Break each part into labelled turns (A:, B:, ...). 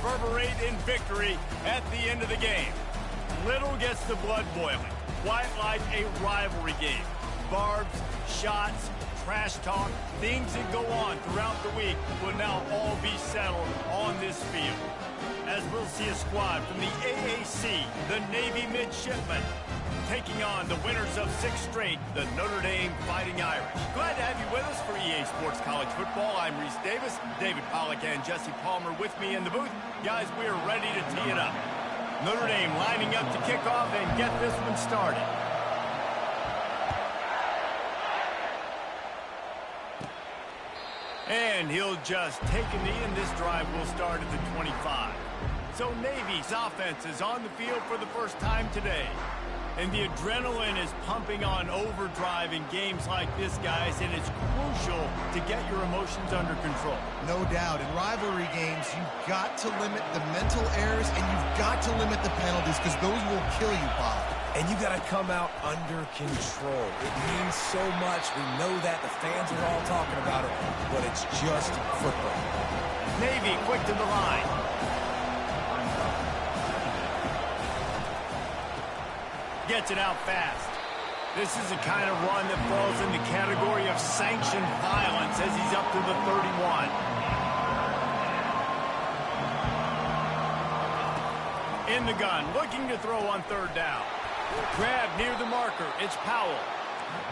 A: reverberate in victory at the end of the game. Little gets the blood boiling, quite like a rivalry game. Barbs, shots, trash talk, things that go on throughout the week will now all be settled on this field. As we'll see a squad from the AAC, the Navy Midshipmen, taking on the winners of 6 straight, the Notre Dame Fighting Irish. Glad to have you with us for EA Sports College Football. I'm Reese Davis, David Pollack and Jesse Palmer with me in the booth. Guys, we are ready to tee it up. Notre Dame lining up to kick off and get this one started. And he'll just take a knee, and this drive will start at the 25. So Navy's offense is on the field for the first time today. And the adrenaline is pumping on overdrive in games like this, guys, and it's crucial to get your emotions under control.
B: No doubt. In rivalry games, you've got to limit the mental errors, and you've got to limit the penalties, because those will kill you, Bob.
C: And you got to come out under control. It means so much. We know that. The fans are all talking about it, but it's just football.
A: Navy quick to the line. Gets it out fast. This is the kind of run that falls in the category of sanctioned violence as he's up to the 31. In the gun, looking to throw on 3rd down. Grab near the marker. It's Powell.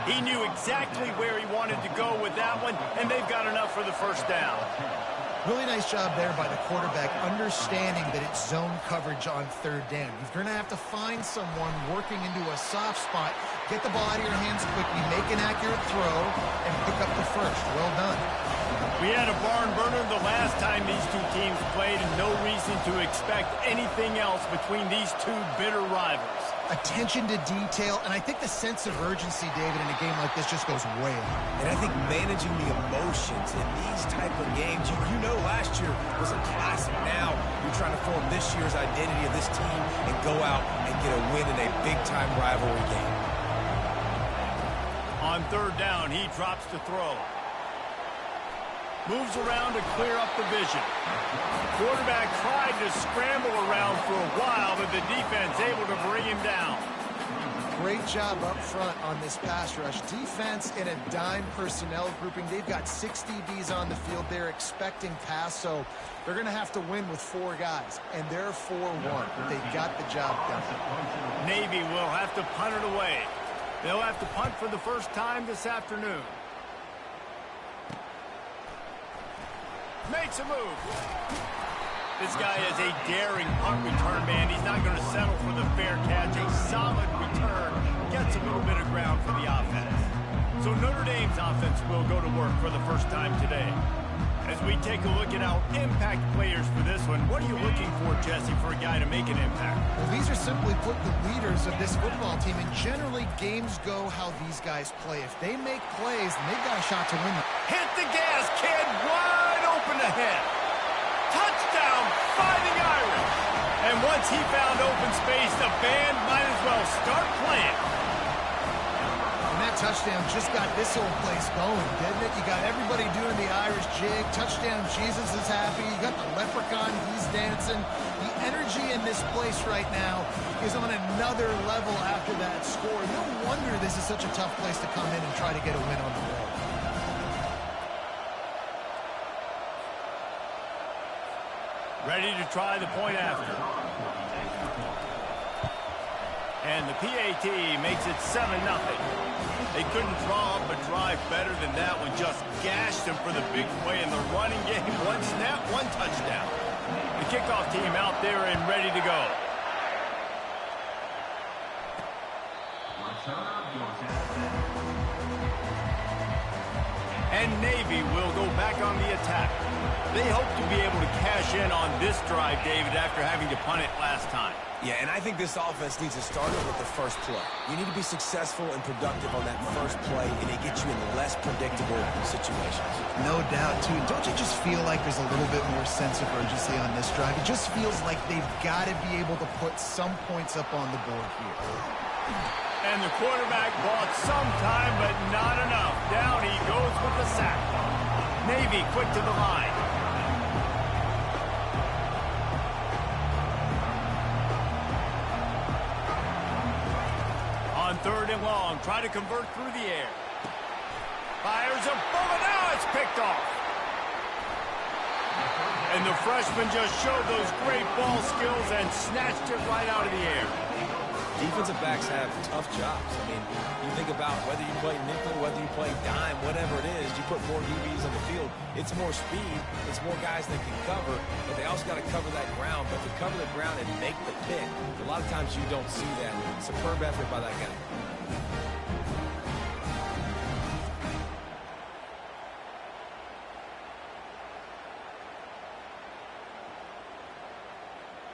A: He knew exactly where he wanted to go with that one, and they've got enough for the 1st down.
B: Really nice job there by the quarterback, understanding that it's zone coverage on 3rd down. You're going to have to find someone working into a soft spot, get the ball out of your hands quickly, make an accurate throw, and pick up the 1st. Well done.
A: We had a barn burner the last time these two teams played, and no reason to expect anything else between these two bitter rivals.
B: Attention to detail, and I think the sense of urgency, David, in a game like this just goes way up.
C: And I think managing the emotions in these type of games, you know last year was a classic. Now you're trying to form this year's identity of this team and go out and get a win in a big-time rivalry game.
A: On 3rd down, he drops to throw. Moves around to clear up the vision. Quarterback tried to scramble around for a while, but the defense able to bring him down.
B: Great job up front on this pass rush. Defense in a dime personnel grouping. They've got 6 DBs on the field. They're expecting pass, so they're going to have to win with 4 guys, and they're 4-1. They got the job done.
A: Navy will have to punt it away. They'll have to punt for the first time this afternoon. Makes a move. This guy is a daring punt return, man. He's not going to settle for the fair catch. A solid return gets a little bit of ground for the offense. So Notre Dame's offense will go to work for the first time today. As we take a look at our impact players for this one, what are you looking for, Jesse, for a guy to make an impact?
B: Well, these are simply put the leaders of this football team, and generally games go how these guys play. If they make plays, then they've got a shot to win them.
A: Hit the gas, kid, wide open ahead. Touchdown, Fighting Irish. And once he found open space, the band might as well start playing.
B: And that touchdown just got this whole place going, didn't it? You got everybody doing the Irish jig. Touchdown, Jesus is happy. You got the leprechaun, he's dancing. The energy in this place right now is on another level after that score. No wonder this is such a tough place to come in and try to get a win on the road.
A: Ready to try the point after. And the PAT makes it 7-0. They couldn't draw up a drive better than that one. Just gashed them for the big play in the running game. 1 snap, 1 touchdown. The kickoff team out there and ready to go. And Navy will go back on the attack. They hope to be able to cash in on this drive, David, after having to punt it last time.
C: Yeah, and I think this offense needs to start it with the first play. You need to be successful and productive on that first play, and it gets you in less predictable situations.
B: No doubt, too. Don't you just feel like there's a little bit more sense of urgency on this drive? It just feels like they've got to be able to put some points up on the board here.
A: And the quarterback bought some time, but not enough. Down he goes with the sack. Navy quick to the line. 3rd and long. Try to convert through the air. Fires a bullet. Now it's picked off. And the freshman just showed those great ball skills and snatched it right out of the air.
C: Defensive backs have tough jobs. I mean, you think about whether you play nickel, whether you play dime, whatever it is, you put more DBs on the field. It's more speed. It's more guys that can cover, but they also got to cover that ground. But to cover the ground and make the pick, a lot of times you don't see that. Superb effort by that guy.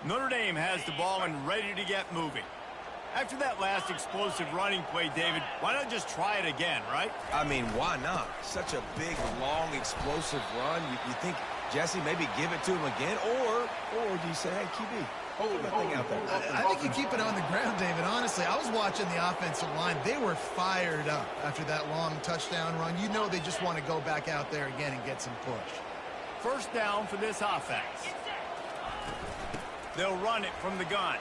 A: Notre Dame has the ball and ready to get moving. After that last explosive running play, David, why not just try it again, right?
C: I mean, why not? Such a big, long, explosive run. You think, Jesse, maybe give it to him again? Or do you say, hey, QB, hold that thing out there?
B: I think you keep it on the ground, David. Honestly, I was watching the offensive line. They were fired up after that long touchdown run. You know they just want to go back out there again and get some push.
A: 1st down for this offense. They'll run it from the gun.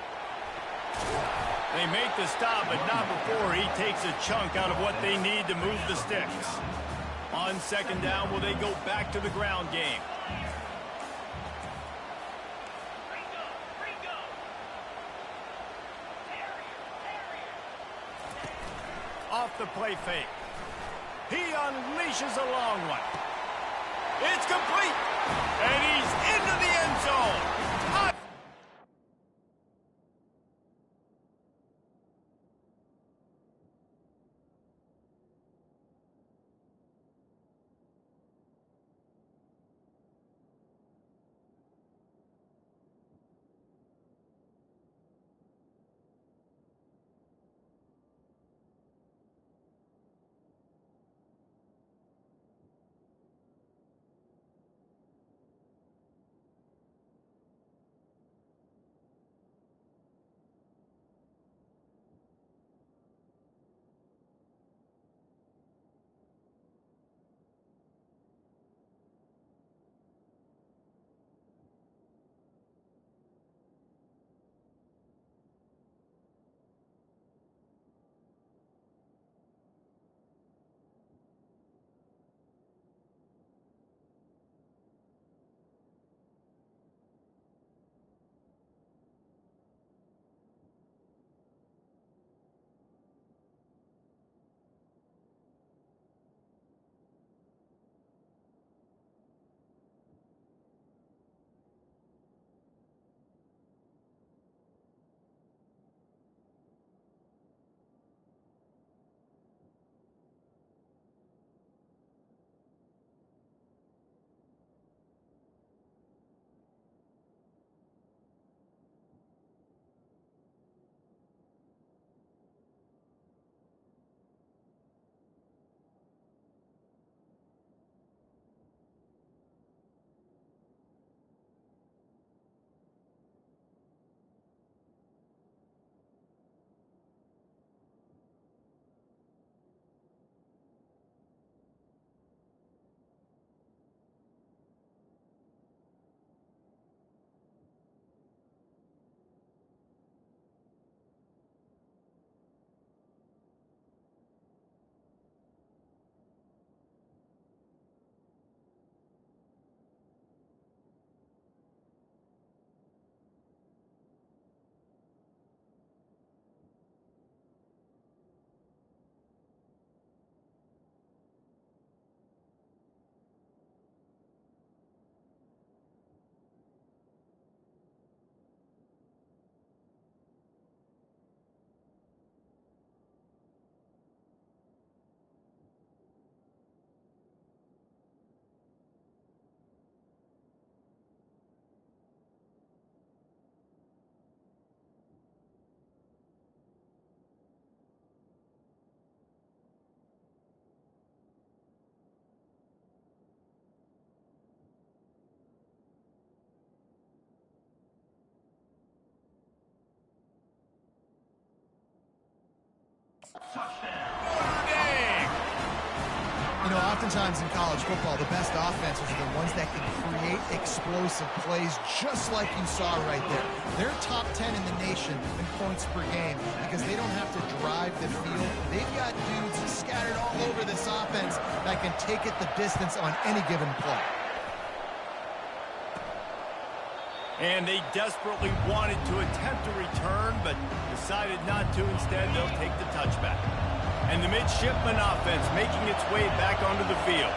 A: They make the stop, but not before he takes a chunk out of what they need to move the sticks. On 2nd down, will they go back to the ground game? Off the play fake. He unleashes a long one. It's complete. And he's into the end zone.
B: You know, oftentimes in college football, the best offenses are the ones that can create explosive plays just like you saw right there. They're top 10 in the nation in points per game because they don't have to drive the field. They've got dudes scattered all over this offense that can take it the distance on any given play.
A: And they desperately wanted to attempt a return, but decided not to. Instead, they'll take the touchback. And the midshipman offense making its way back onto the field.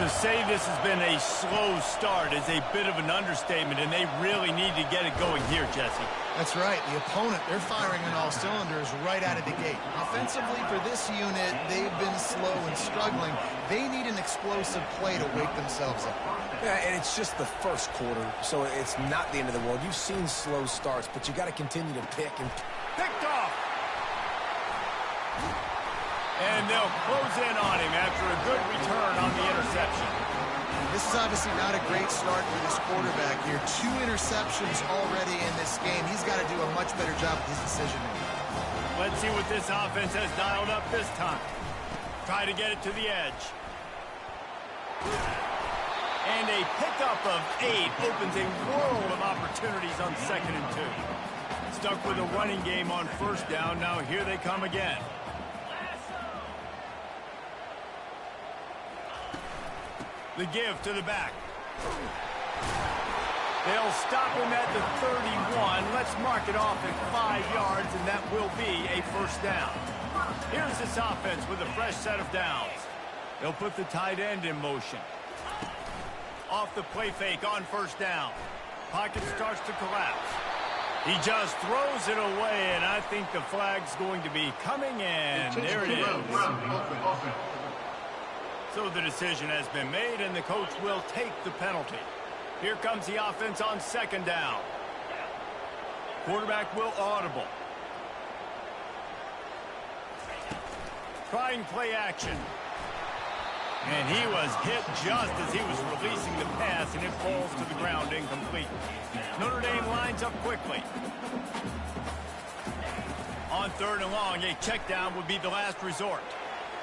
A: To say this has been a slow start is a bit of an understatement, and they really need to get it going here, Jesse.
B: That's right. The opponent, they're firing on all cylinders right out of the gate. Offensively, for this unit, they've been slow and struggling. They need an explosive play to wake themselves up.
C: Yeah, and it's just the first quarter, so it's not the end of the world. You've seen slow starts, but you got to continue to pick and...
A: Picked off! And they'll close in on him after a good return on the interception.
B: This is obviously not a great start for this quarterback here. 2 interceptions already in this game. He's got to do a much better job with his decision-making.
A: Let's see what this offense has dialed up this time. Try to get it to the edge. And a pickup of 8 opens a world of opportunities on 2nd and 2. Stuck with a running game on 1st down. Now here they come again. The give to the back. They'll stop him at the 31. Let's mark it off at 5 yards, and that will be a 1st down. Here's this offense with a fresh set of downs. They'll put the tight end in motion. Off the play fake on 1st down. Pocket starts to collapse. He just throws it away, and I think the flag's going to be coming in. There it is. So the decision has been made, and the coach will take the penalty. Here comes the offense on 2nd down. Quarterback will audible. Trying play action. And he was hit just as he was releasing the pass, and it falls to the ground incomplete. Notre Dame lines up quickly. On 3rd and long, a check down would be the last resort.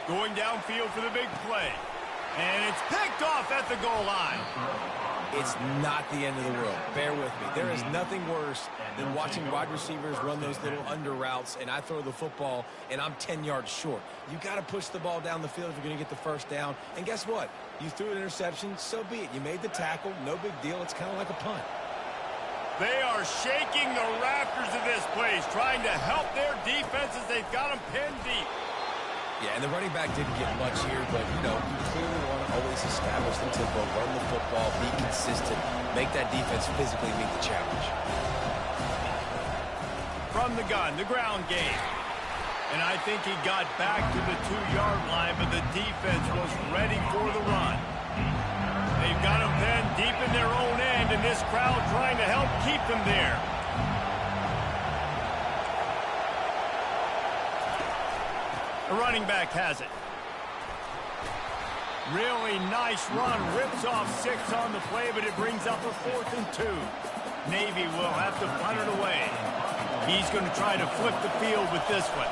A: Going downfield for the big play. And it's picked off at the goal line.
C: It's not the end of the world. Bear with me. There is nothing worse than watching wide receivers run those little under routes, and I throw the football, and I'm 10 yards short. You got to push the ball down the field if you're going to get the 1st down. And guess what? You threw an interception, so be it. You made the tackle. No big deal. It's kind of like a punt.
A: They are shaking the rafters of this place, trying to help their defenses. They've got them pinned deep.
C: Yeah, and the running back didn't get much here, but, you know, you clearly want to always establish the tempo, run the football, be consistent, make that defense physically meet the challenge.
A: From the gun, the ground game. And I think he got back to the 2-yard line, but the defense was ready for the run. They've got him pinned deep in their own end, and this crowd trying to help keep them there. The running back has it. Really nice run. Rips off 6 on the play, but it brings up a 4th and 2. Navy will have to punt it away. He's going to try to flip the field with this one.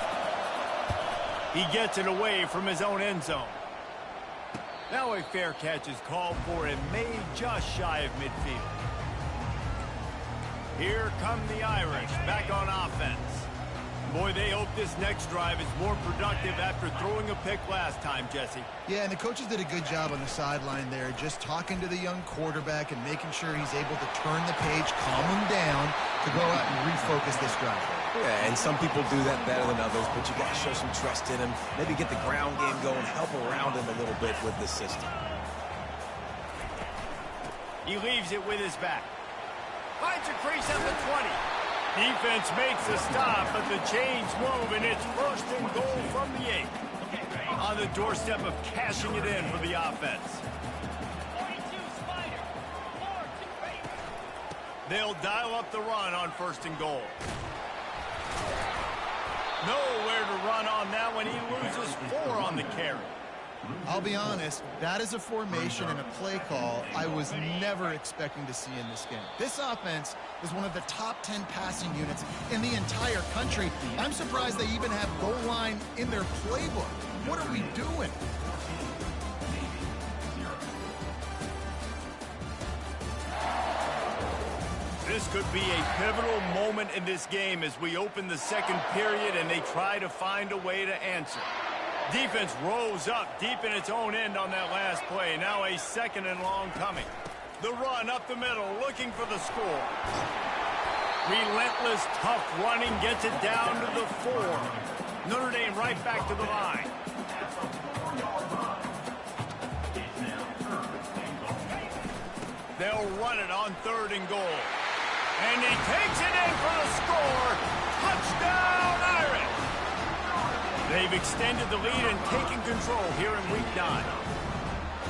A: He gets it away from his own end zone. Now a fair catch is called for and made just shy of midfield. Here come the Irish back on offense. Boy, they hope this next drive is more productive after throwing a pick last time, Jesse.
B: Yeah, and the coaches did a good job on the sideline there, just talking to the young quarterback and making sure he's able to turn the page, calm him down to go out and refocus this drive.
C: Yeah, and some people do that better than others, but you got to show some trust in him, maybe get the ground game going, help around him a little bit with this system.
A: He leaves it with his back. Finds a crease at the 20. Defense makes a stop, but the chains move, and it's 1st and goal from the 8. On the doorstep of cashing it in for the offense. They'll dial up the run on 1st and goal. Nowhere to run on that one. He loses 4 on the carry.
B: I'll be honest, that is a formation and a play call I was never expecting to see in this game. This offense is one of the top 10 passing units in the entire country. I'm surprised they even have goal line in their playbook. What are we doing?
A: This could be a pivotal moment in this game as we open the second period and they try to find a way to answer. Defense rose up deep in its own end on that last play. Now a second and long coming. The run up the middle, looking for the score. Relentless, tough running gets it down to the 4. Notre Dame right back to the line. They'll run it on 3rd and goal. And he takes it in for the score. Touchdown, Irish! They've extended the lead and taken control here in Week 9.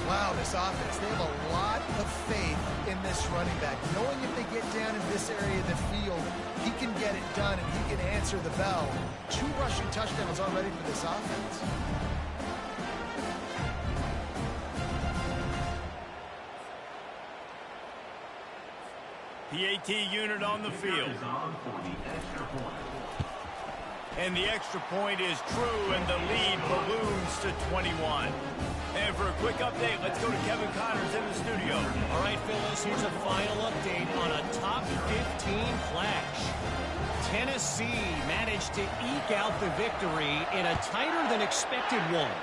B: Wow, this offense, they have a lot of faith in this running back. Knowing if they get down in this area of the field, he can get it done and he can answer the bell. 2 rushing touchdowns already for this offense.
A: PAT unit on the field. And the extra point is true, and the lead balloons to 21. And for a quick update, let's go to Kevin Connors in the studio.
D: All right, Phyllis, here's a final update on a top 15 clash. Tennessee managed to eke out the victory in a tighter-than-expected one.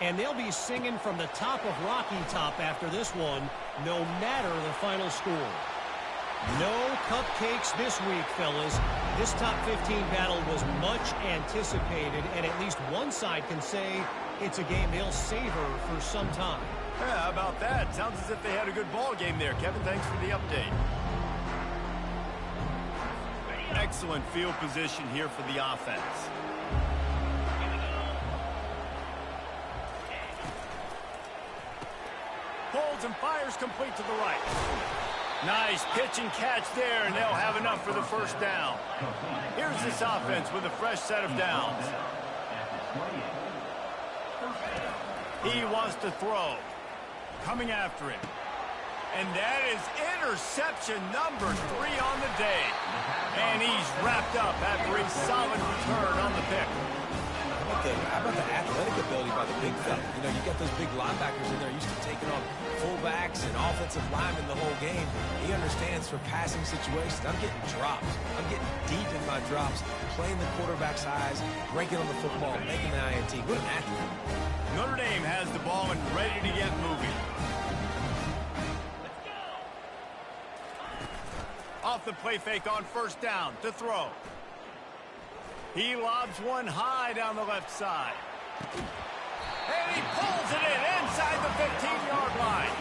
D: And they'll be singing from the top of Rocky Top after this one, no matter the final score. No cupcakes this week, fellas. This top 15 battle was much anticipated, and at least one side can say it's a game they'll savor for some time.
A: Yeah, how about that? Sounds as if they had a good ball game there. Kevin, thanks for the update. Excellent field position here for the offense. Holds and fires complete to the right. Nice pitch and catch there, and they'll have enough for the first down. Here's this offense with a fresh set of downs. He wants to throw. Coming after him. And that is interception number 3 on the day. And he's wrapped up after a solid return on the pick.
C: How about the athletic ability by the big fella? You know, you got those big linebackers in there used to taking on fullbacks and offensive linemen the whole game. He understands for passing situations. I'm getting drops. I'm getting deep in my drops, playing the quarterback's eyes, breaking on the football, making the INT. What an athlete.
A: Notre Dame has the ball and ready to get moving. Off the play fake on first down to throw. He lobs one high down the left side. And he pulls it in inside the 15-yard line.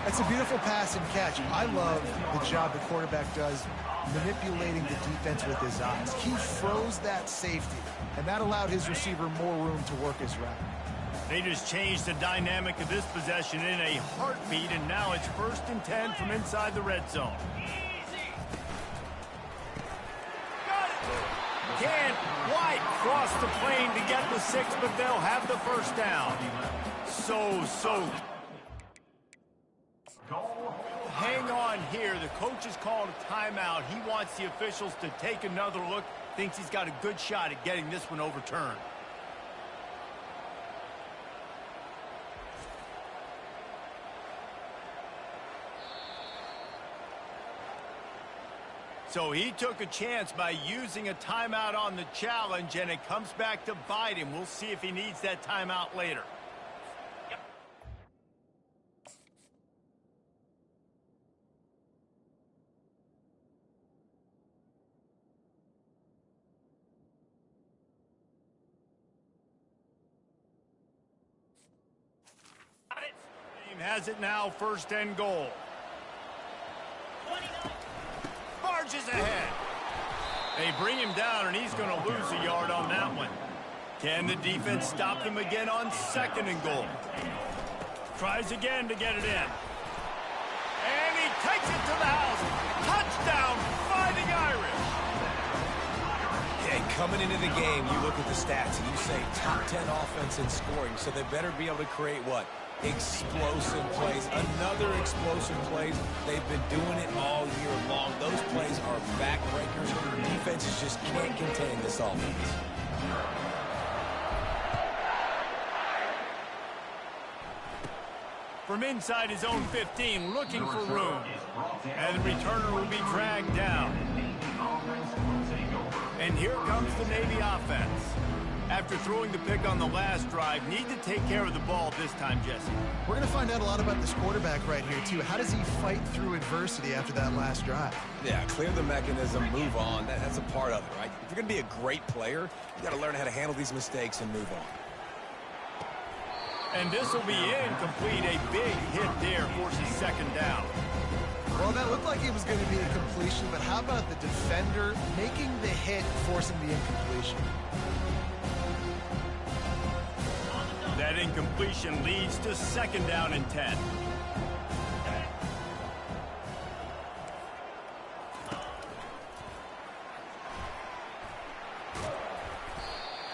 B: That's a beautiful pass and catch. I love the job the quarterback does manipulating the defense with his eyes. He froze that safety, and that allowed his receiver more room to work his route.
A: They just changed the dynamic of this possession in a heartbeat, and now it's 1st and 10 from inside the red zone. Can White cross the plane to get the 6, but they'll have the first down. So. Hang on here. The coach has called a timeout. He wants the officials to take another look. Thinks he's got a good shot at getting this one overturned. So he took a chance by using a timeout on the challenge, and it comes back to bite him. We'll see if he needs that timeout later. Team has it now, 1st and goal. Barges ahead. They bring him down, and he's going to lose a yard on that one. Can the defense stop him again on 2nd and goal? Tries again to get it in. And he takes it to the house. Touchdown, Fighting Irish.
C: Okay, coming into the game, you look at the stats, and you say top 10 offense in scoring, so they better be able to create what? Explosive plays. Another explosive plays. They've been doing it all year long. Those plays are backbreakers. Defenses just can't contain this offense.
A: from inside his own 15, looking for room. And the returner will be dragged down. And here comes the Navy offense. After throwing the pick on the last drive, need to take care of the ball this time, Jesse.
B: We're going to find out a lot about this quarterback right here, too. How does he fight through adversity after that last drive?
C: Yeah, clear the mechanism, move on. That's a part of it, right? If you're going to be a great player, you got to learn how to handle these mistakes and move on.
A: And this will be incomplete. A big hit there forces second down.
B: Well, that looked like it was going to be a completion, but how about the defender making the hit, forcing the incompletion?
A: That incompletion leads to second down and 10.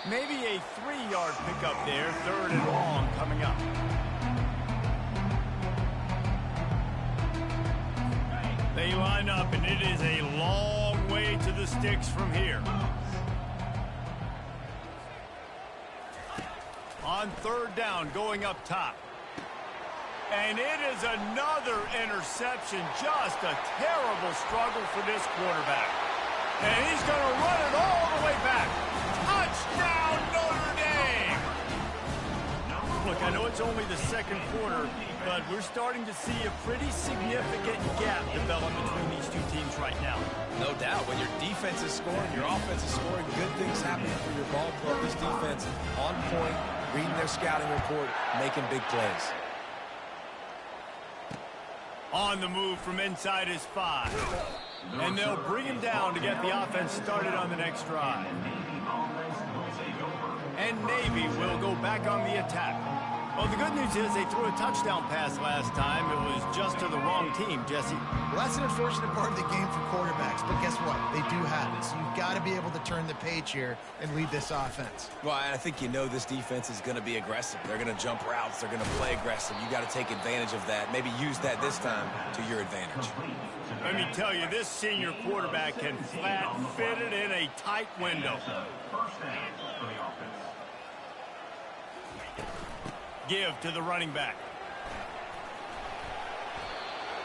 A: Maybe a 3-yard pickup there, third and long coming up. They line up, and it is a long way to the sticks from here. On third down, going up top. And it is another interception. Just a terrible struggle for this quarterback. And he's going to run it all the way back. Touchdown, Notre Dame! Look, I know it's only the second quarter, but we're starting to see a pretty significant gap develop between these two teams right now.
C: No doubt. When your defense is scoring, your offense is scoring, good things happen for your ball club. This defense on point, reading their scouting report, making big plays.
A: On the move from inside his 5. And they'll bring him down to get the offense started on the next drive. And Navy will go back on the attack. Well, the good news is they threw a touchdown pass last time. It was just to the wrong team, Jesse.
B: Well, that's an unfortunate part of the game for quarterbacks, but guess what? They do have it, so you've got to be able to turn the page here and lead this offense.
C: Well, I think you know this defense is going to be aggressive. They're going to jump routes. They're going to play aggressive. You got to take advantage of that. Maybe use that this time to your advantage.
A: Let me tell you, this senior quarterback can flat fit it in a tight window. Give to the running back.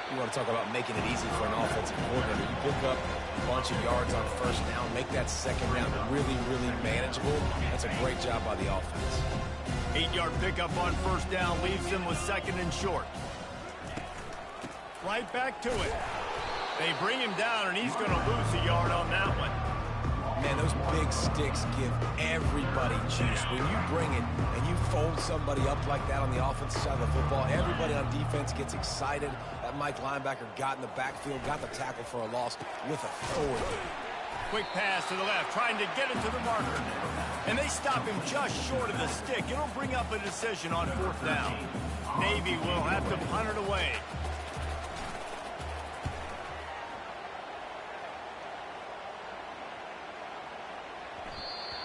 C: You want to talk about making it easy for an offensive coordinator. You pick up a bunch of yards on first down, make that second down really, really manageable. That's a great job by the offense.
A: 8-yard pickup on first down leaves them with second and short. Right back to it. They bring him down, and he's going to lose a yard on that one.
C: Man, those big sticks give everybody juice. When you bring it and you fold somebody up like that on the offensive side of the football, everybody on defense gets excited. That Mike linebacker got in the backfield, got the tackle for a loss with authority.
A: Quick pass to the left, trying to get it to the marker. And they stop him just short of the stick. It'll bring up a decision on fourth down. Navy will have to punt it away.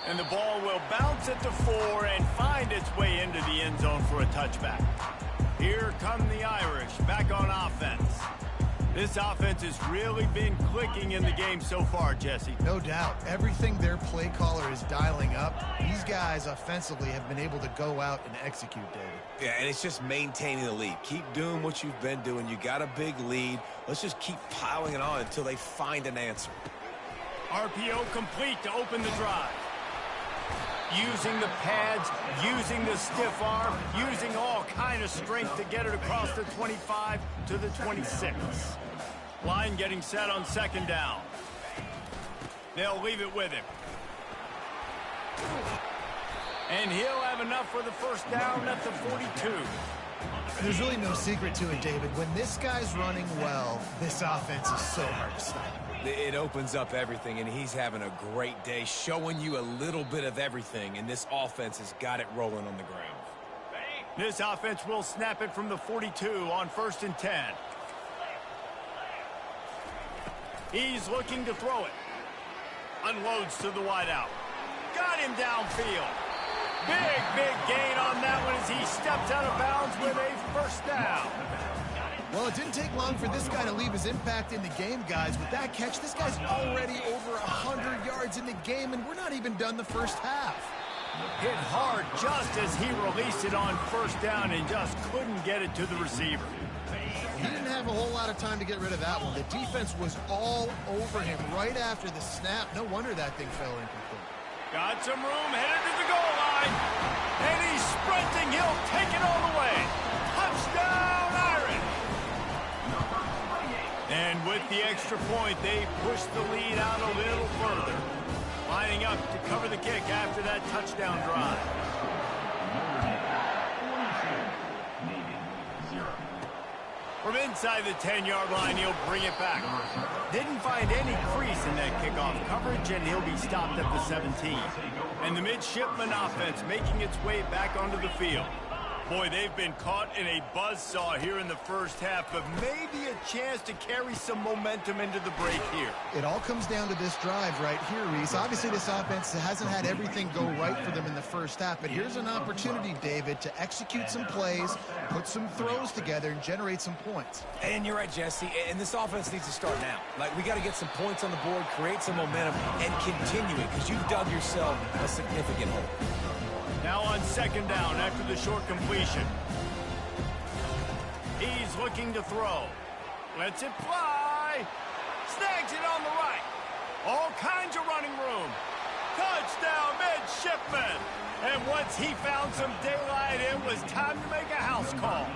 A: And the ball will bounce at the 4 and find its way into the end zone for a touchback. Here come the Irish back on offense. This offense has really been clicking in the game so far, Jesse.
B: No doubt. Everything their play caller is dialing up, these guys offensively have been able to go out and execute, David.
C: Yeah, and it's just maintaining the lead. Keep doing what you've been doing. You got a big lead. Let's just keep piling it on until they find an answer.
A: RPO complete to open the drive. Using the pads, using the stiff arm, using all kind of strength to get it across the 25 to the 26. Line getting set on second down. They'll leave it with him. And he'll have enough for the first down at the 42.
B: There's really no secret to it, David. When this guy's running well, this offense is so hard to stop.
C: It opens up everything, and he's having a great day, showing you a little bit of everything, and this offense has got it rolling on the ground.
A: This offense will snap it from the 42 on first and 10. He's looking to throw it. Unloads to the wideout. Got him downfield. Big gain on that one as he steps out of bounds with a first down.
B: Well, it didn't take long for this guy to leave his impact in the game, guys. With that catch, this guy's already over 100 yards in the game, and we're not even done the first half.
A: Hit hard just as he released it on first down and just couldn't get it to the receiver.
B: He didn't have a whole lot of time to get rid of that one. The defense was all over him right after the snap. No wonder that thing fell incomplete.
A: Got some room, headed to the goal line. And he's sprinting. He'll take it all the way. Touchdown, Irish. And with the extra point, they push the lead out a little further. Lining up to cover the kick after that touchdown drive. From inside the 10-yard line, he'll bring it back. Didn't find any crease in that kickoff coverage, and he'll be stopped at the 17. And the midshipman offense making its way back onto the field. Boy, they've been caught in a buzzsaw here in the first half, but maybe a chance to carry some momentum into the break here.
B: It all comes down to this drive right here, Reese. Obviously, this offense hasn't had everything go right for them in the first half, but here's an opportunity, David, to execute some plays, put some throws together, and generate some points.
C: And you're right, Jesse, and this offense needs to start now. Like, we got to get some points on the board, create some momentum, and continue it, because you've dug yourself a significant hole.
A: Now on second down after the short completion. He's looking to throw. Lets it fly. Snags it on the right. All kinds of running room. Touchdown, midshipman. And once he found some daylight, it was time to make a house call.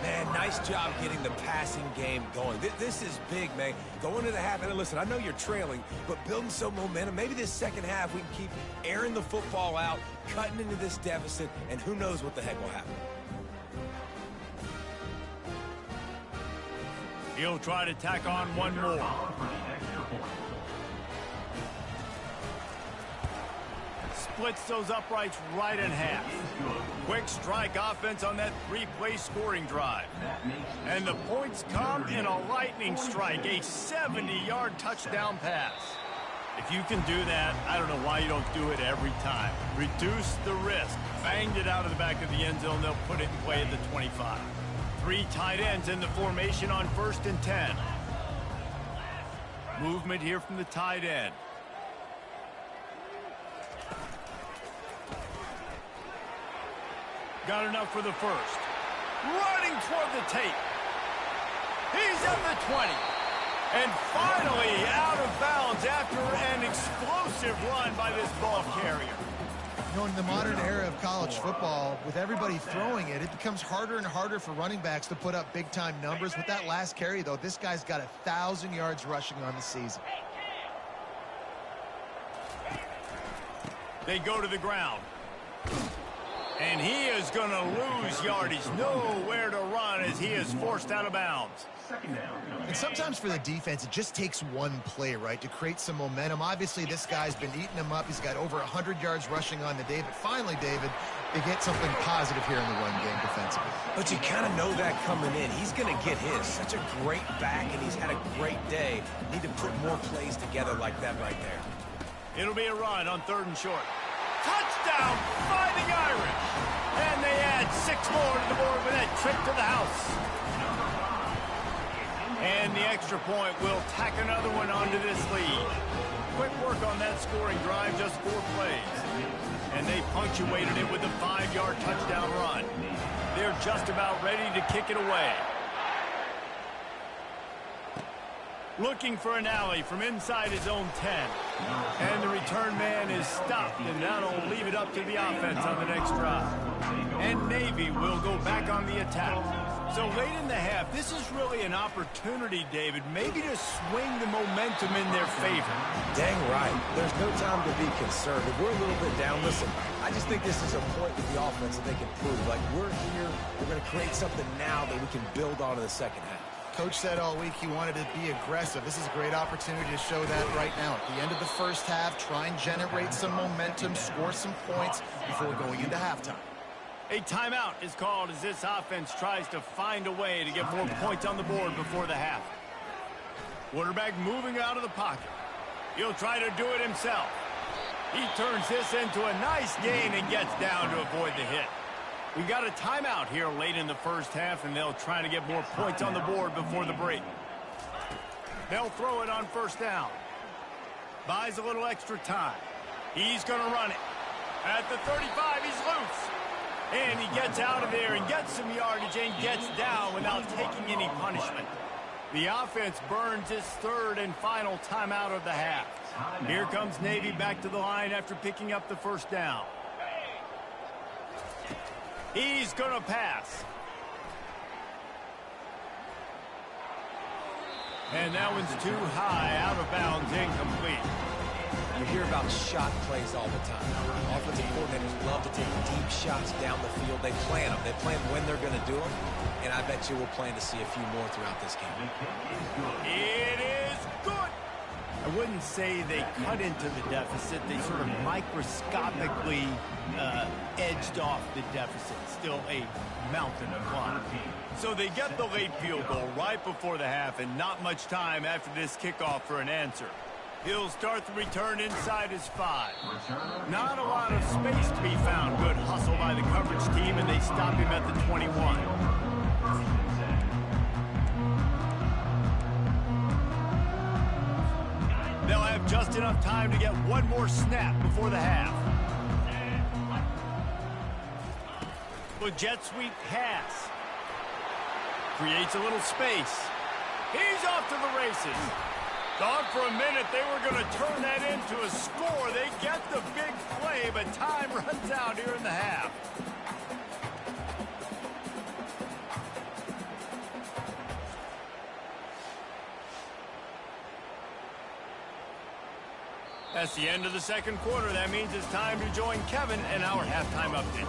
C: Man, nice job getting the passing game going. This is big, man. Going into the half, and listen, I know you're trailing, but building some momentum. Maybe this second half we can keep airing the football out, cutting into this deficit, and who knows what the heck will happen.
A: He'll try to tack on one more. Splits those uprights right in half. Quick strike offense on that three-play scoring drive. And the points come in a lightning strike, a 70-yard touchdown pass. If you can do that, I don't know why you don't do it every time. Reduce the risk. Banged it out of the back of the end zone. They'll put it in play at the 25. 3 tight ends in the formation on 1st and 10. Movement here from the tight end. Got enough for the first. Running toward the tape. He's at the 20. And finally out of bounds after an explosive run by this ball carrier.
B: You know, in the modern era of college football, with everybody throwing it, it becomes harder and harder for running backs to put up big-time numbers. With that last carry, though, this guy's got 1,000 yards rushing on the season.
A: They go to the ground. And he is going to lose yardage. Nowhere to run as he is forced out of bounds.
B: And sometimes for the defense, it just takes one play, right, to create some momentum. Obviously, this guy's been eating him up. He's got over 100 yards rushing on the day. But finally, David, they get something positive here in the run game defensively.
C: But you kind of know that coming in. He's going to get his. Such a great back, and he's had a great day. Need to put more plays together like that right there.
A: It'll be a run on 3rd and short. Touchdown, Fighting Irish. And they add 6 more to the board with that trip to the house. And the extra point will tack another one onto this lead. Quick work on that scoring drive, just 4 plays. And they punctuated it with a 5-yard touchdown run. They're just about ready to kick it away. Looking for an alley from inside his own 10. And the return man is stopped, and that'll leave it up to the offense on the next drive. And Navy will go back on the attack. So late in the half, this is really an opportunity, David, maybe to swing the momentum in their favor.
C: Dang right. There's no time to be concerned. If we're a little bit down, listen, I just think this is a point with the offense that they can prove. Like, we're here, we're going to create something now that we can build on in the second half.
B: Coach said all week he wanted to be aggressive. This is a great opportunity to show that right now. At the end of the first half, try and generate some momentum, score some points before going into halftime.
A: A timeout is called as this offense tries to find a way to get more points on the board before the half. Quarterback moving out of the pocket. He'll try to do it himself. He turns this into a nice gain and gets down to avoid the hit. We got a timeout here late in the first half, and they'll try to get more points on the board before the break. They'll throw it on 1st down. Buys a little extra time. He's going to run it. At the 35, he's loose. And he gets out of there and gets some yardage and gets down without taking any punishment. The offense burns its third and final timeout of the half. Here comes Navy back to the line after picking up the first down. He's going to pass. And that one's too high, out of bounds, incomplete.
C: You hear about shot plays all the time. Offensive coordinators love to take deep shots down the field. They plan them. They plan when they're going to do them. And I bet you we'll plan to see a few more throughout this game.
A: It is good. I wouldn't say they cut into the deficit. They sort of microscopically edged off the deficit. Still a mountain to climb. So they get the late field goal right before the half, and not much time after this kickoff for an answer. He'll start the return inside his 5. Not a lot of space to be found. Good hustle by the coverage team, and they stop him at the 21. They'll have just enough time to get one more snap before the half. The jet sweep pass. Creates a little space. He's off to the races. Thought for a minute they were going to turn that into a score. They get the big play, but time runs out here in the half. That's the end of the second quarter. That means it's time to join Kevin and our halftime update.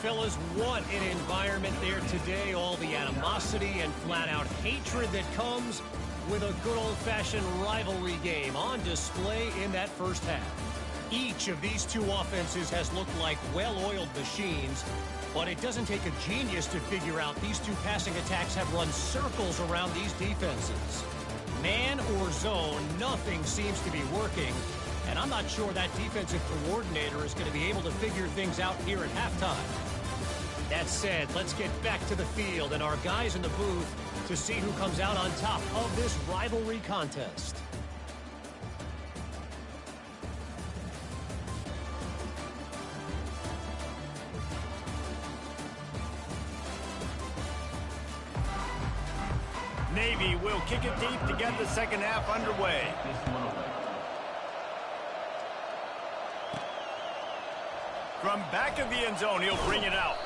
D: Fellas, what an environment there today. All the animosity and flat-out hatred that comes with a good old-fashioned rivalry game on display in that first half. Each of these two offenses has looked like well-oiled machines, but it doesn't take a genius to figure out these two passing attacks have run circles around these defenses. Man or zone, nothing seems to be working, and I'm not sure that defensive coordinator is going to be able to figure things out here at halftime. That said, let's get back to the field and our guys in the booth to see who comes out on top of this rivalry contest.
A: Navy will kick it deep to get the second half underway. From back of the end zone, he'll bring it out.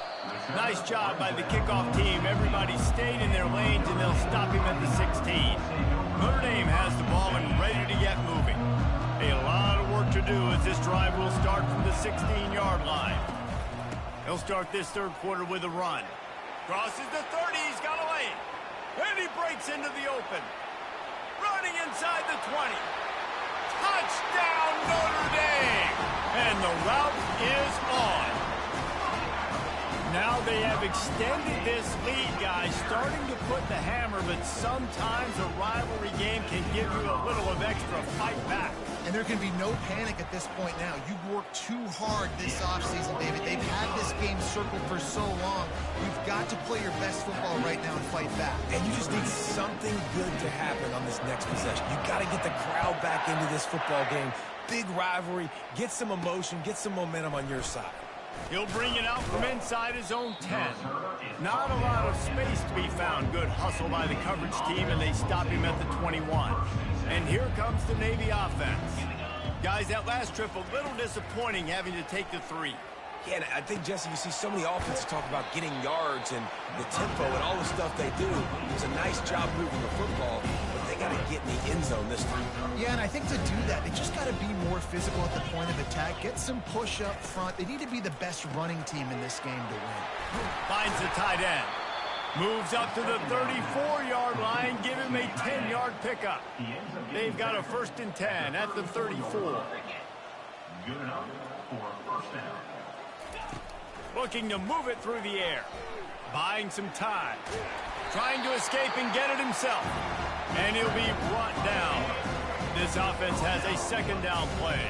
A: Nice job by the kickoff team. Everybody stayed in their lanes, and they'll stop him at the 16. Notre Dame has the ball and ready to get moving. A lot of work to do as this drive will start from the 16-yard line. He'll start this third quarter with a run. Crosses the 30. He's got a lane. And he breaks into the open. Running inside the 20. Touchdown, Notre Dame! And the route is on. Now they have extended this lead, guys, starting to put the hammer, but sometimes a rivalry game can give you a little of extra fight back.
B: And there can be no panic at this point now. You've worked too hard this offseason, David. They've had this game circled for so long. You've got to play your best football right now and fight back.
C: And you just need something good to happen on this next possession. You got to get the crowd back into this football game. Big rivalry. Get some emotion. Get some momentum on your side.
A: He'll bring it out from inside his own 10. Not a lot of space to be found. Good hustle by the coverage team, and they stop him at the 21. And here comes the Navy offense. Guys, that last trip, a little disappointing having to take the 3.
C: Yeah, and I think, Jesse, you see so many offenses talk about getting yards and the tempo and all the stuff they do. It was a nice job moving the football, but they got to get in the end zone this time.
B: Yeah, and I think to do that, they just got to be more physical at the point of attack, get some push up front. They need to be the best running team in this game to win.
A: Finds the tight end. Moves up to the 34-yard line. Give him a 10-yard pickup. They've got a 1st and 10 at the 34.
E: Good enough for a first down.
A: Looking to move it through the air. Buying some time. Trying to escape and get it himself. And he'll be brought down. This offense has a second down play.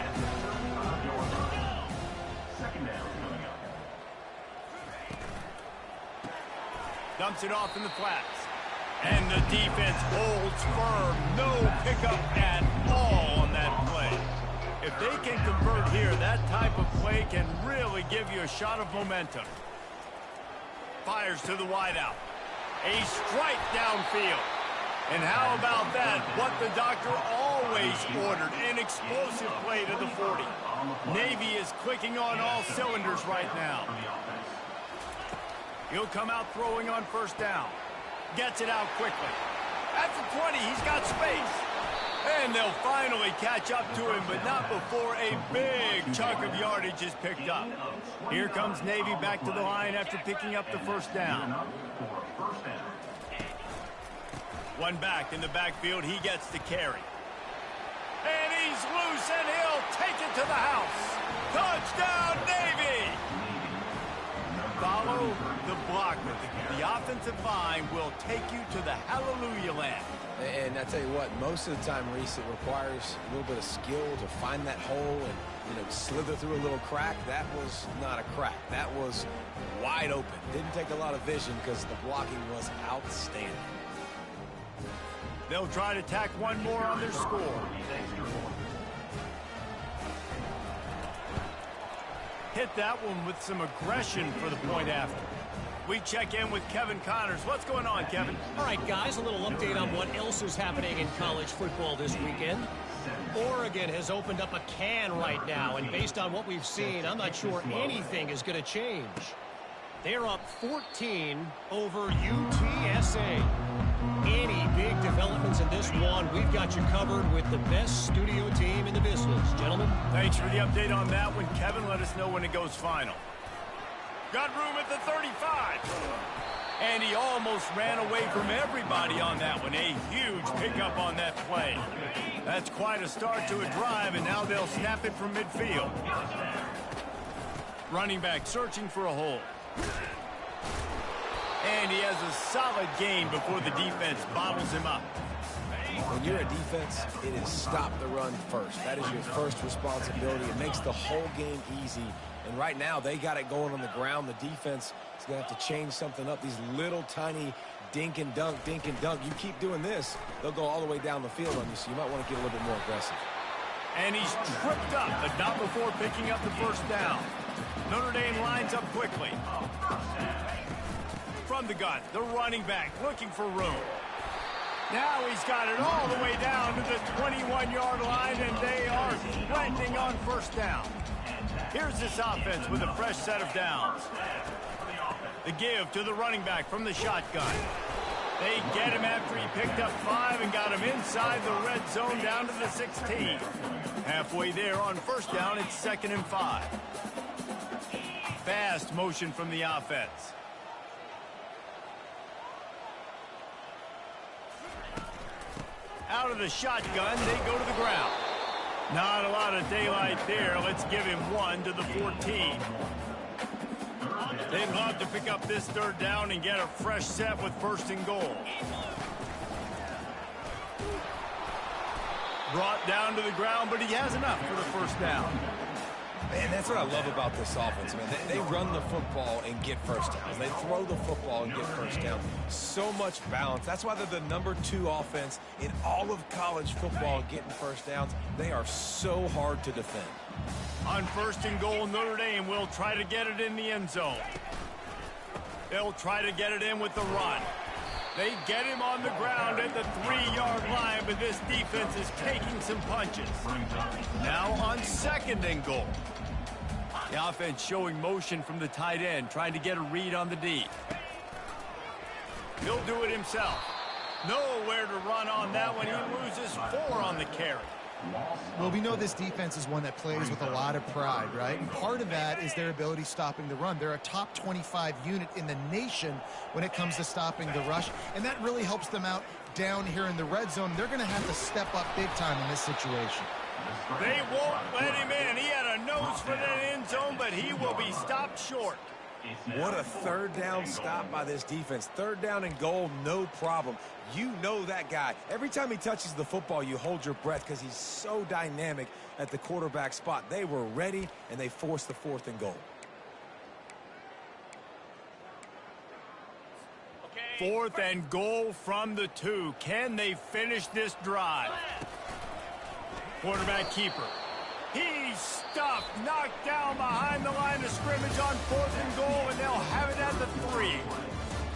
E: Second down coming up.
A: Dumps it off in the flats. And the defense holds firm. No pickup at all on that play. If they can convert here, that type of play can really give you a shot of momentum. Fires to the wideout. A strike downfield. And how about that? What the doctor always ordered, an explosive play to the 40. Navy is clicking on all cylinders right now. He'll come out throwing on first down. Gets it out quickly. At the 20, he's got space. And they'll finally catch up to him, but not before a big chunk of yardage is picked up. Here comes Navy back to the line after picking up the first down. One back in the backfield, he gets the carry. And he's loose, and he'll take it to the house. Touchdown, Navy! Follow the blocker. The offensive line will take you to the hallelujah land.
C: And I tell you what, most of the time, Reese, it requires a little bit of skill to find that hole and, slither through a little crack. That was not a crack. That was wide open. Didn't take a lot of vision because the blocking was outstanding.
A: They'll try to tack one more on their score. Hit that one with some aggression for the point after. We check in with Kevin Connors. What's going on, Kevin?
D: All right, guys, a little update on what else is happening in college football this weekend. Oregon has opened up a can right now, and based on what we've seen, I'm not sure anything is going to change. They're up 14 over UTSA. Any big developments in this one, we've got you covered with the best studio team in the business. Gentlemen.
A: Thanks for the update on that one, Kevin. Let us know when it goes final. Got room at the 35. And he almost ran away from everybody on that one. A huge pickup on that play. That's quite a start to a drive, and now they'll snap it from midfield. Running back searching for a hole. And he has a solid gain before the defense bottles him up.
C: When you're a defense, it is stop the run first. That is your first responsibility. It makes the whole game easy. And right now, they got it going on the ground. The defense is going to have to change something up. These little tiny dink and dunk, dink and dunk. You keep doing this, they'll go all the way down the field on you, so you might want to get a little bit more aggressive.
A: And he's tripped up, but not before picking up the first down. Notre Dame lines up quickly. From the gun, the running back looking for room. Now he's got it all the way down to the 21-yard line, and they are sprinting on first down. Here's this offense with a fresh set of downs. The give to the running back from the shotgun. They get him after he picked up 5 and got him inside the red zone down to the 16. Halfway there on first down, it's 2nd and 5. Fast motion from the offense. Out of the shotgun, they go to the ground. Not a lot of daylight there. Let's give him 1 to the 14. They'd love to pick up this third down and get a fresh set with 1st and goal. Brought down to the ground, but he has enough for the first down.
C: Man, that's what I love about this offense, man. They run the football and get first downs. They throw the football and get first down. So much balance. That's why they're the #2 offense in all of college football getting first downs. They are so hard to defend.
A: On 1st and goal, Notre Dame will try to get it in the end zone. They'll try to get it in with the run. They get him on the ground at the 3-yard line, but this defense is taking some punches. Now on 2nd and goal. The offense showing motion from the tight end, trying to get a read on the D. He'll do it himself. Nowhere to run on that one. He loses 4 on the carry.
B: Well, we know this defense is one that plays with a lot of pride, right? And part of that is their ability stopping the run. They're a top 25 unit in the nation when it comes to stopping the rush, and that really helps them out down here in the red zone. They're going to have to step up big time in this situation.
A: They won't let him in. He had a nose for that end zone, but he will be stopped short.
C: What a 3rd down stop by this defense. 3rd down and goal, no problem. You know that guy. Every time he touches the football, you hold your breath because he's so dynamic at the quarterback spot. They were ready, and they forced the 4th and goal.
A: 4th and goal from the 2. Can they finish this drive? Quarterback keeper. He's stuffed, knocked down behind the line of scrimmage on 4th and goal, and they'll have it at the 3.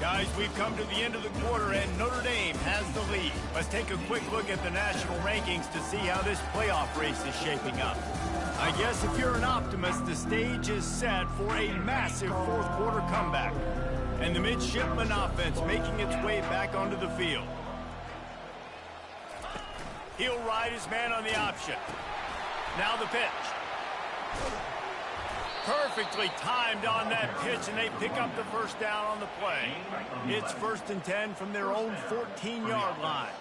A: Guys, we've come to the end of the quarter, and Notre Dame has the lead. Let's take a quick look at the national rankings to see how this playoff race is shaping up. I guess if you're an optimist, the stage is set for a massive fourth quarter comeback. And the midshipman offense making its way back onto the field. He'll ride his man on the option. Now the pitch. Perfectly timed on that pitch, and they pick up the first down on the play. It's 1st and 10 from their own 14-yard line.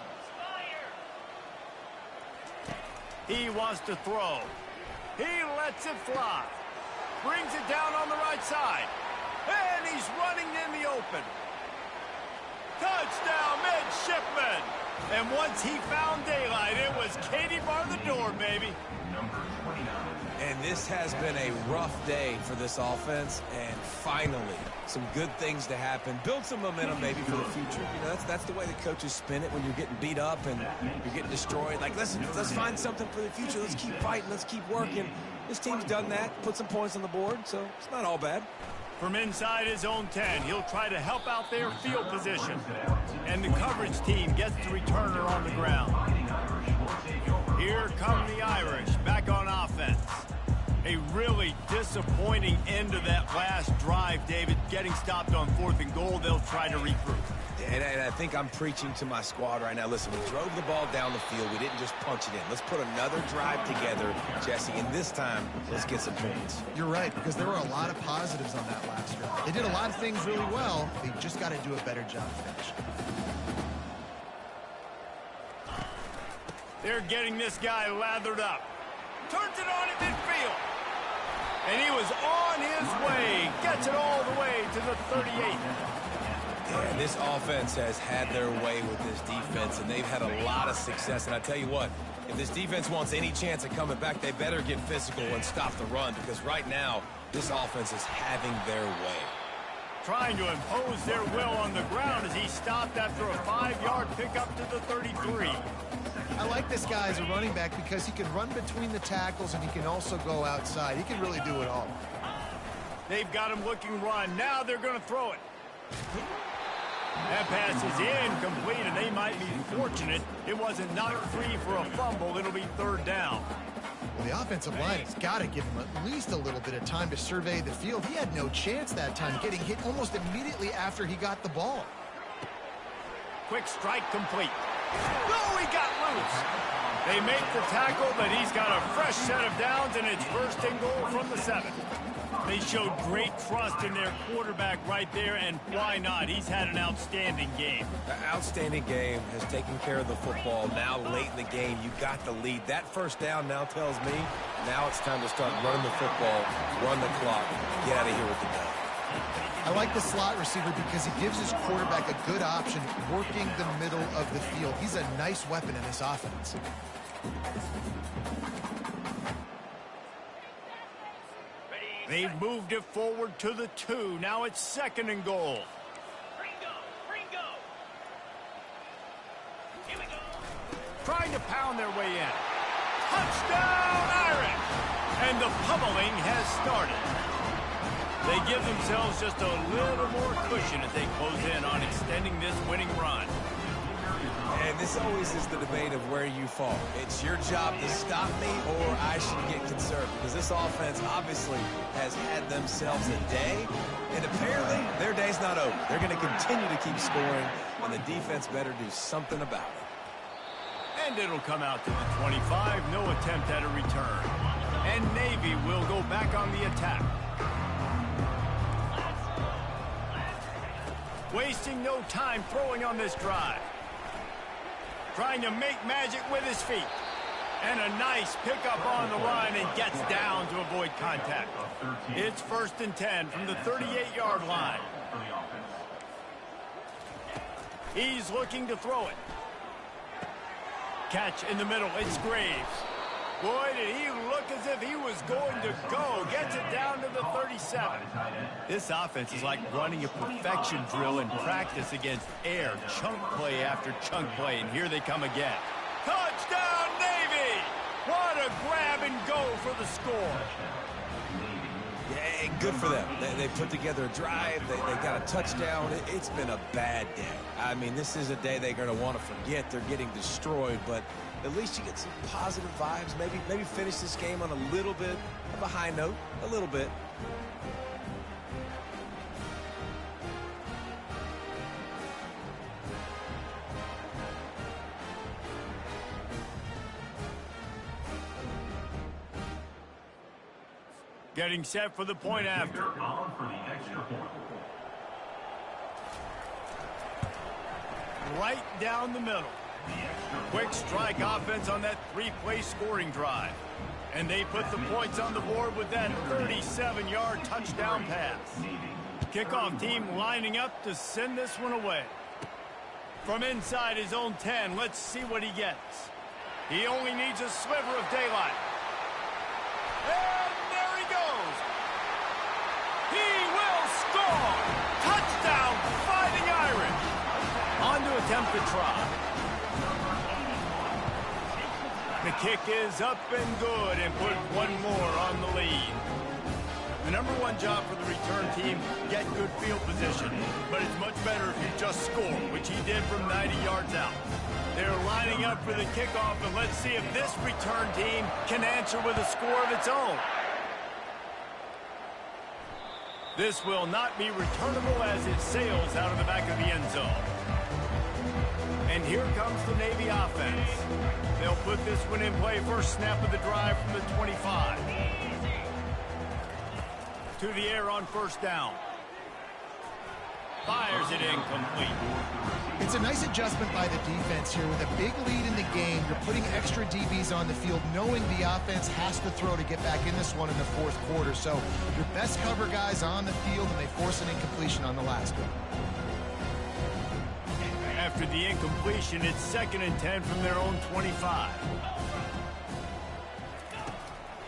A: He wants to throw. He lets it fly. Brings it down on the right side. And he's running in the open. Touchdown, midshipman. And once he found daylight, it was Katie bar the door, baby.
E: Number 29.
C: And this has been a rough day for this offense, and finally, some good things to happen. Build some momentum maybe for the future. You know, that's the way the coaches spin it when you're getting beat up and you're getting destroyed. Like, let's find something for the future. Let's keep fighting. Let's keep working. This team's done that, put some points on the board, so it's not all bad.
A: From inside his own 10, he'll try to help out their field position. And the coverage team gets the returner on the ground. Here come the Irish back on offense. A really disappointing end to that last drive, David. Getting stopped on 4th and goal, they'll try to regroup.
C: And I think I'm preaching to my squad right now. Listen, we drove the ball down the field. We didn't just punch it in. Let's put another drive together, Jesse, and this time, let's get some points.
B: You're right, because there were a lot of positives on that last drive. They did a lot of things really well. They just got to do a better job finishing.
A: They're getting this guy lathered up. Turns it on at midfield. And he was on his way. Gets it all the way to the 38.
C: Yeah, this offense has had their way with this defense, and they've had a lot of success. And I tell you what, if this defense wants any chance of coming back, they better get physical and stop the run, because right now, this offense is having their way.
A: Trying to impose their will on the ground as he stopped after a 5-yard pickup to the 33.
B: I like this guy as a running back because he can run between the tackles and he can also go outside. He can really do it all.
A: They've got him looking run. Now they're going to throw it. That pass is incomplete, and they might be fortunate it wasn't knocked free for a fumble. It'll be 3rd down.
B: Well, the offensive line has got to give him at least a little bit of time to survey the field. He had no chance that time, getting hit almost immediately after he got the ball.
A: Quick strike complete. No, he got loose. They make the tackle, but he's got a fresh set of downs, and it's 1st and goal from the 7. They showed great trust in their quarterback right there, and why not? He's had an outstanding game.
C: The outstanding game has taken care of the football. Now, late in the game, you got the lead. That 1st down now tells me now it's time to start running the football, run the clock, get out of here with the ball.
B: I like the slot receiver because he gives his quarterback a good option working the middle of the field. He's a nice weapon in this offense.
A: They've moved it forward to the 2. Now it's 2nd and goal.
D: Here we go.
A: Trying to pound their way in. Touchdown, Irish! And the pummeling has started. They give themselves just a little more cushion as they close in on extending this winning run.
C: And this always is the debate of where you fall. It's your job to stop me, or I should get concerned, because this offense obviously has had themselves a day, and apparently their day's not over. They're going to continue to keep scoring, and the defense better do something about it.
A: And it'll come out to the 25. No attempt at a return. And Navy will go back on the attack. Wasting no time throwing on this drive. Trying to make magic with his feet. And a nice pickup on the run, and gets down to avoid contact. It's 1st and 10 from the 38-yard line. He's looking to throw it. Catch in the middle. It's Graves. Boy, did he look as if he was going to go. Gets it down to the 37. This offense is like running a perfection drill in practice against air. Chunk play after chunk play, and here they come again. Touchdown, Navy! What a grab and go for the score.
C: Yeah, good for them. They put together a drive. They got a touchdown. It's been a bad day. I mean, this is a day they're going to want to forget. They're getting destroyed, but at least you get some positive vibes. Maybe finish this game on a little bit of a high note, a little bit.
A: Getting set for the point after.
E: On for the extra point.
A: Right down the middle. Quick strike offense on that three-play scoring drive. And they put the points on the board with that 37-yard touchdown pass. Kickoff team lining up to send this one away. From inside his own 10, let's see what he gets. He only needs a sliver of daylight. And there he goes. He will score. Touchdown, Fighting Irish. On to attempt the try. The kick is up and good and put one more on the lead. The number one job for the return team, get good field position. But it's much better if you just score, which he did from 90 yards out. They're lining up for the kickoff, and let's see if this return team can answer with a score of its own. This will not be returnable as it sails out of the back of the end zone. And here comes the Navy offense. They'll put this one in play first snap of the drive from the 25. To the air on first down. Fires it incomplete.
B: It's a nice adjustment by the defense here. With a big lead in the game, you're putting extra DBs on the field, knowing the offense has to throw to get back in this one in the fourth quarter. So your best cover guys on the field, and they force an incompletion on the last one.
A: After the incompletion, it's 2nd and 10 from their own 25.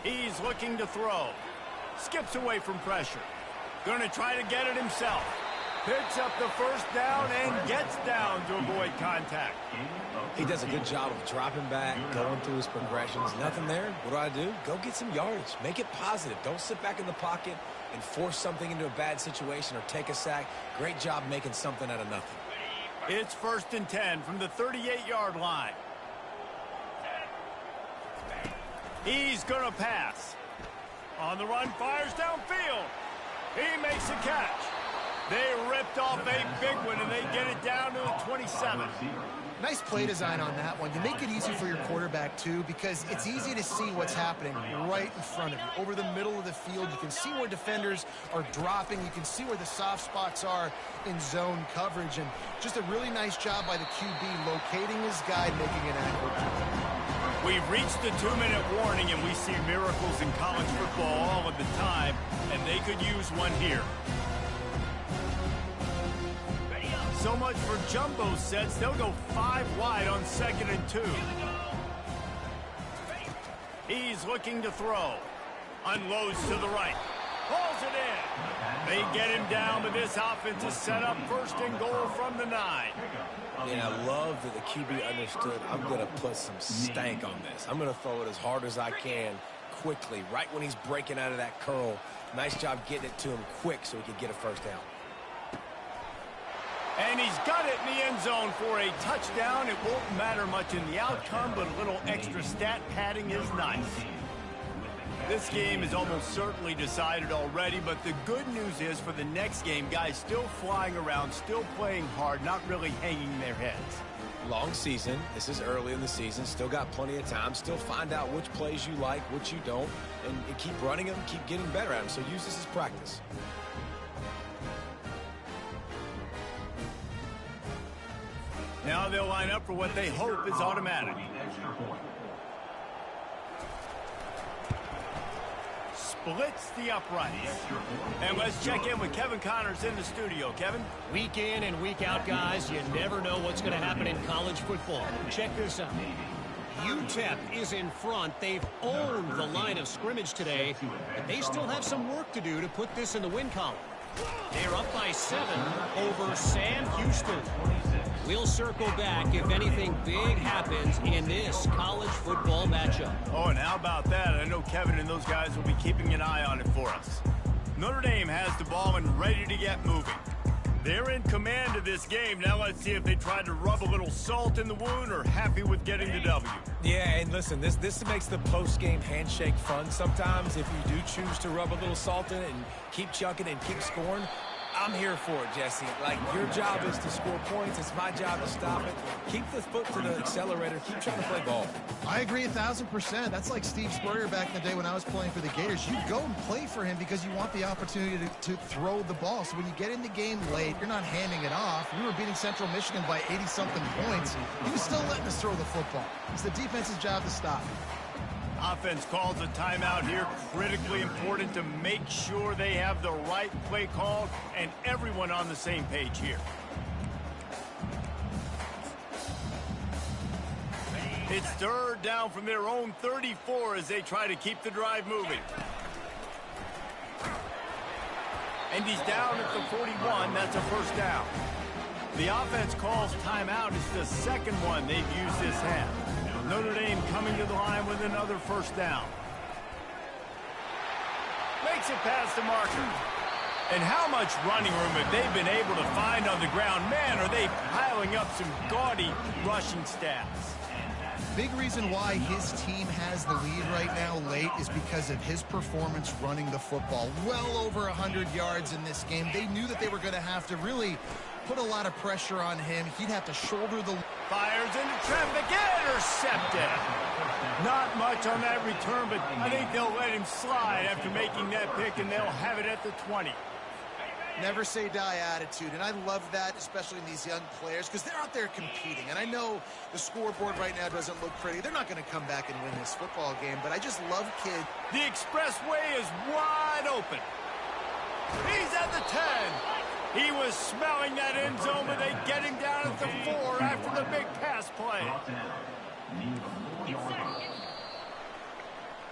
A: He's looking to throw. Skips away from pressure. Going to try to get it himself. Picks up the first down and gets down to avoid contact.
C: He does a good job of dropping back, going through his progressions. Nothing there. What do? Go get some yardage. Make it positive. Don't sit back in the pocket and force something into a bad situation or take a sack. Great job making something out of nothing.
A: It's 1st and 10 from the 38-yard line. He's going to pass. On the run, fires downfield. He makes a catch. They ripped off a big one, and they get it down to the 27.
B: Nice play design on that one. You make it easy for your quarterback, too, because it's easy to see what's happening right in front of you. Over the middle of the field, you can see where defenders are dropping. You can see where the soft spots are in zone coverage. And just a really nice job by the QB locating his guy, making an accurate play.
A: We've reached the 2-minute warning, and we see miracles in college football all of the time, and they could use one here. So much for jumbo sets. They'll go 5 wide on 2nd and 2. He's looking to throw. Unloads to the right. Pulls it in. They get him down, but this offense is set up 1st and goal from the 9.
C: And I love that the QB understood, I'm going to put some stank on this. I'm going to throw it as hard as I can quickly, right when he's breaking out of that curl. Nice job getting it to him quick so he could get a first down.
A: And he's got it in the end zone for a touchdown. It won't matter much in the outcome, but a little extra stat padding is nice. This game is almost certainly decided already, but the good news is for the next game, guys still flying around, still playing hard, not really hanging their heads.
C: Long season. This is early in the season. Still got plenty of time. Still find out which plays you like, which you don't, and keep running them, keep getting better at them. So use this as practice.
A: Now they'll line up for what they hope is automatic. Splits the uprights. And let's check in with Kevin Connors in the studio. Kevin?
D: Week in and week out, guys, you never know what's going to happen in college football. Check this out. UTEP is in front. They've owned the line of scrimmage today, but they still have some work to do to put this in the win column. They're up by 7 over Sam Houston. We'll circle back if anything big happens in this college football matchup.
A: Oh, and how about that? I know Kevin and those guys will be keeping an eye on it for us. Notre Dame has the ball and ready to get moving. They're in command of this game. Now let's see if they try to rub a little salt in the wound or happy with getting the W.
C: Yeah, and listen, this makes the post-game handshake fun sometimes. If you do choose to rub a little salt in it and keep chucking and keep scoring, I'm here for it, Jesse. Like, your job is to score points. It's my job to stop it. Keep the foot to the accelerator. Keep trying to play ball.
B: I agree 1,000%. That's like Steve Spurrier back in the day when I was playing for the Gators. You go and play for him because you want the opportunity to throw the ball. So when you get in the game late, you're not handing it off. We were beating Central Michigan by 80-something points. He was still letting us throw the football. It's the defense's job to stop it.
A: Offense calls a timeout here. Critically important to make sure they have the right play called and everyone on the same page here. It's third down from their own 34 as they try to keep the drive moving. And he's down at the 41. That's a first down. The offense calls timeout. It's the second one they've used this half. Notre Dame coming to the line with another first down. Makes it past the marker. And how much running room have they been able to find on the ground? Man, are they piling up some gaudy rushing stats.
B: Big reason why his team has the lead right now late is because of his performance running the football. Well over 100 yards in this game. They knew that they were going to have to really put a lot of pressure on him. He'd have to shoulder the...
A: Fires into traffic, intercepted. Not much on that return, but I think they'll let him slide after making that pick, and they'll have it at the 20.
B: Never say die attitude, and I love that, especially in these young players, because they're out there competing. And I know the scoreboard right now doesn't look pretty. They're not going to come back and win this football game, but I just love kids.
A: The expressway is wide open. He's at the 10. He was smelling that end zone, but they get him down at the 4 after the big pass play.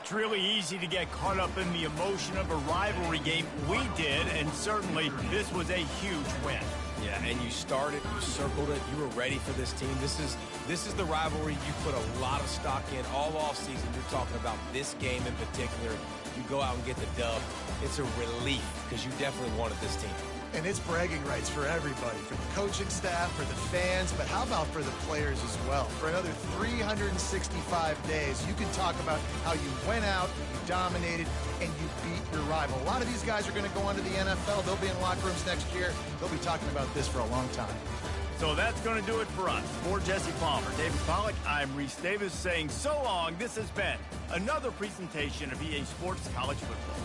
A: It's really easy to get caught up in the emotion of a rivalry game. We did, and certainly this was a huge win.
C: Yeah, and you started, you circled it, you were ready for this team. This is the rivalry you put a lot of stock in all offseason. You're talking about this game in particular. You go out and get the dub. It's a relief because you definitely wanted this team.
B: And it's bragging rights for everybody, for the coaching staff, for the fans, but how about for the players as well? For another 365 days, you can talk about how you went out, you dominated, and you beat your rival. A lot of these guys are going to go on to the NFL. They'll be in locker rooms next year. They'll be talking about this for a long time.
A: So that's going to do it for us. For Jesse Palmer, David Pollack, I'm Reese Davis saying so long. This has been another presentation of EA Sports College Football.